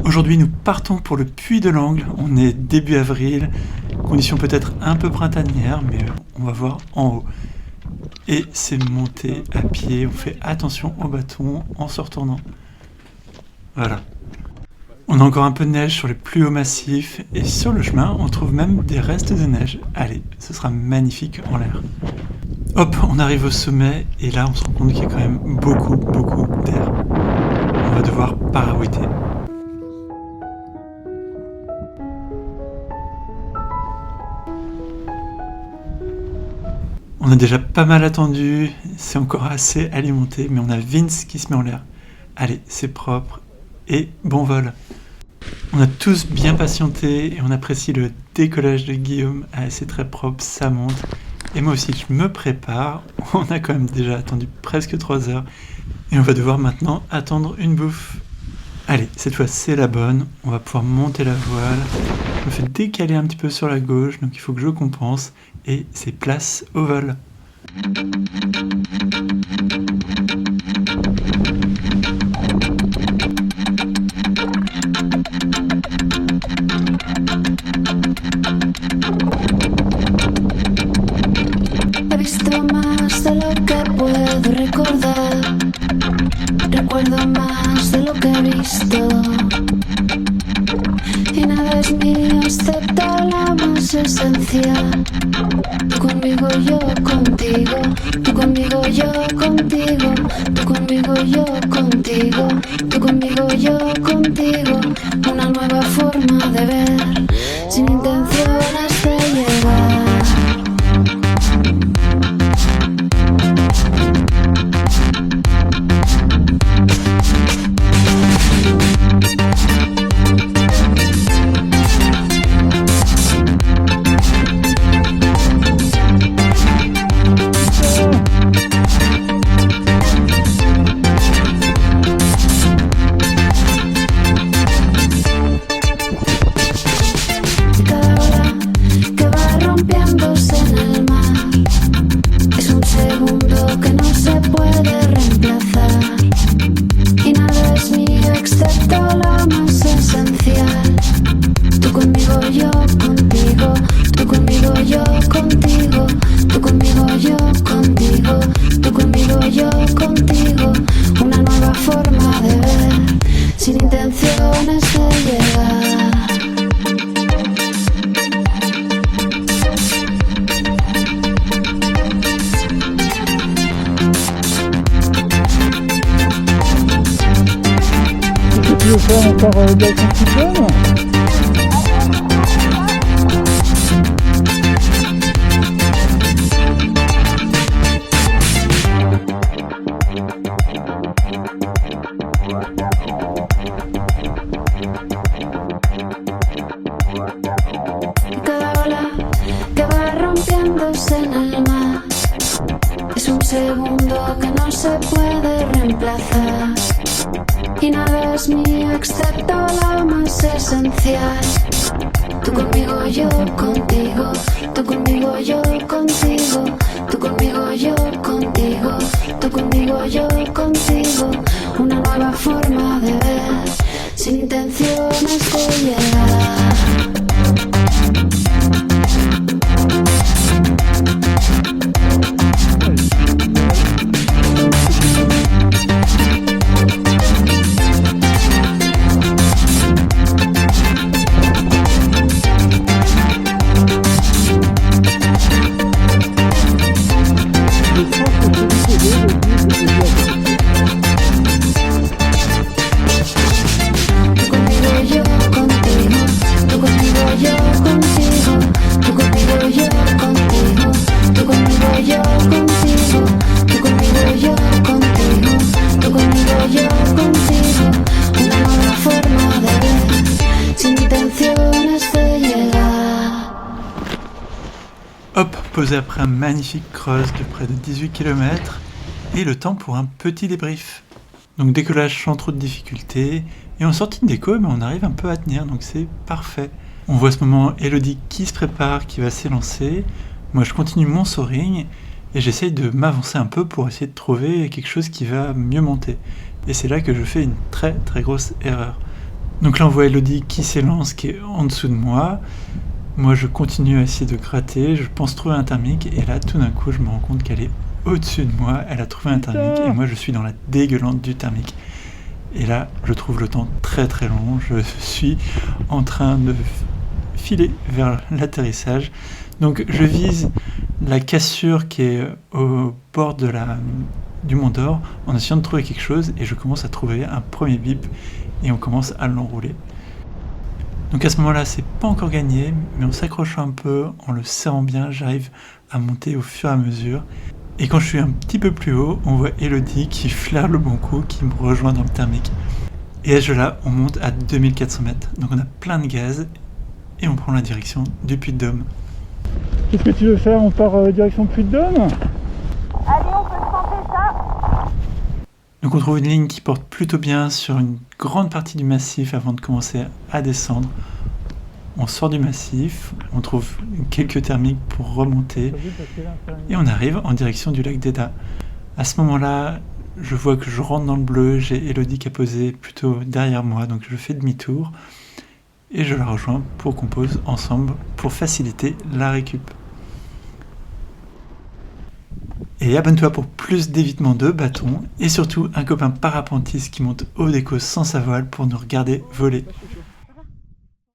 Aujourd'hui, nous partons pour le Puy de l'Angle. On est début avril, conditions peut-être un peu printanières, mais on va voir en haut. Et c'est monter à pied, on fait attention au bâton en se retournant. Voilà. On a encore un peu de neige sur les plus hauts massifs, et sur le chemin, on trouve même des restes de neige. Allez, ce sera magnifique en l'air. Hop, on arrive au sommet, et là, on se rend compte qu'il y a quand même beaucoup d'air. On va devoir paraouiter. On a déjà pas mal attendu, c'est encore assez alimenté, mais on a Vince qui se met en l'air. Allez, c'est propre et bon vol. On a tous bien patienté et on apprécie le décollage de Guillaume. Allez, c'est très propre, ça monte. Et moi aussi, je me prépare. On a quand même déjà attendu presque 3 heures et on va devoir maintenant attendre une bouffe. Allez, cette fois c'est la bonne, on va pouvoir monter la voile. Je me fais décaler un petit peu sur la gauche, donc il faut que je compense. Et c'est place au vol. He visto más de lo que puedo recordar. Recuerdo más de lo que he visto. Y nada es mío excepto la más esencial. Tú conmigo, yo contigo. Tú conmigo, yo contigo. Tú conmigo, yo contigo. Tú conmigo, yo contigo. Una nueva forma de ver, sin intenciones de llegar. Tu veux faire encore de la constitution ? Cada ola que va rompiéndose en el mar es un segundo que no se puede reemplazar. Y nada es mío excepto lo más esencial. Tú conmigo, yo contigo. Tú conmigo, yo contigo. Tú conmigo, yo contigo. Tú conmigo, yo contigo. Una nueva forma de ver, sin intenciones de llegar. Hop, posé après un magnifique cross de près de 18 km, et le temps pour un petit débrief. Donc décollage sans trop de difficultés, et en sortie de déco, on arrive un peu à tenir, donc c'est parfait. On voit à ce moment Elodie qui se prépare, qui va s'élancer. Moi je continue mon soaring, et j'essaye de m'avancer un peu pour essayer de trouver quelque chose qui va mieux monter. Et c'est là que je fais une très grosse erreur. Donc là on voit Elodie qui s'élance, qui est en dessous de moi. Moi je continue à essayer de gratter, je pense trouver un thermique, et là tout d'un coup je me rends compte qu'elle est au-dessus de moi, elle a trouvé un thermique, et moi je suis dans la dégueulante du thermique. Et là je trouve le temps très très long, je suis en train de filer vers l'atterrissage. Donc je vise la cassure qui est au bord du Mont d'Or en essayant de trouver quelque chose, et je commence à trouver un premier bip et on commence à l'enrouler. Donc à ce moment-là, c'est pas encore gagné, mais en s'accrochant un peu, en le serrant bien, j'arrive à monter au fur et à mesure. Et quand je suis un petit peu plus haut, on voit Elodie qui flaire le bon coup, qui me rejoint dans le thermique. Et à ce jeu-là, on monte à 2400 mètres. Donc on a plein de gaz et on prend la direction du Puy-de-Dôme. Qu'est-ce que tu veux faire? On part direction Puy-de-Dôme? Allez, on peut tenter ça. Donc on trouve une ligne qui porte plutôt bien sur une grande partie du massif avant de commencer à descendre. On sort du massif, on trouve quelques thermiques pour remonter et on arrive en direction du lac d'Eda. À ce moment-là, je vois que je rentre dans le bleu, j'ai Elodie qui a posé plutôt derrière moi, donc je fais demi-tour et je la rejoins pour qu'on pose ensemble pour faciliter la récup. Et abonne-toi pour plus d'évitement de bâtons et surtout un copain parapentiste qui monte haut des côtes sans sa voile pour nous regarder voler.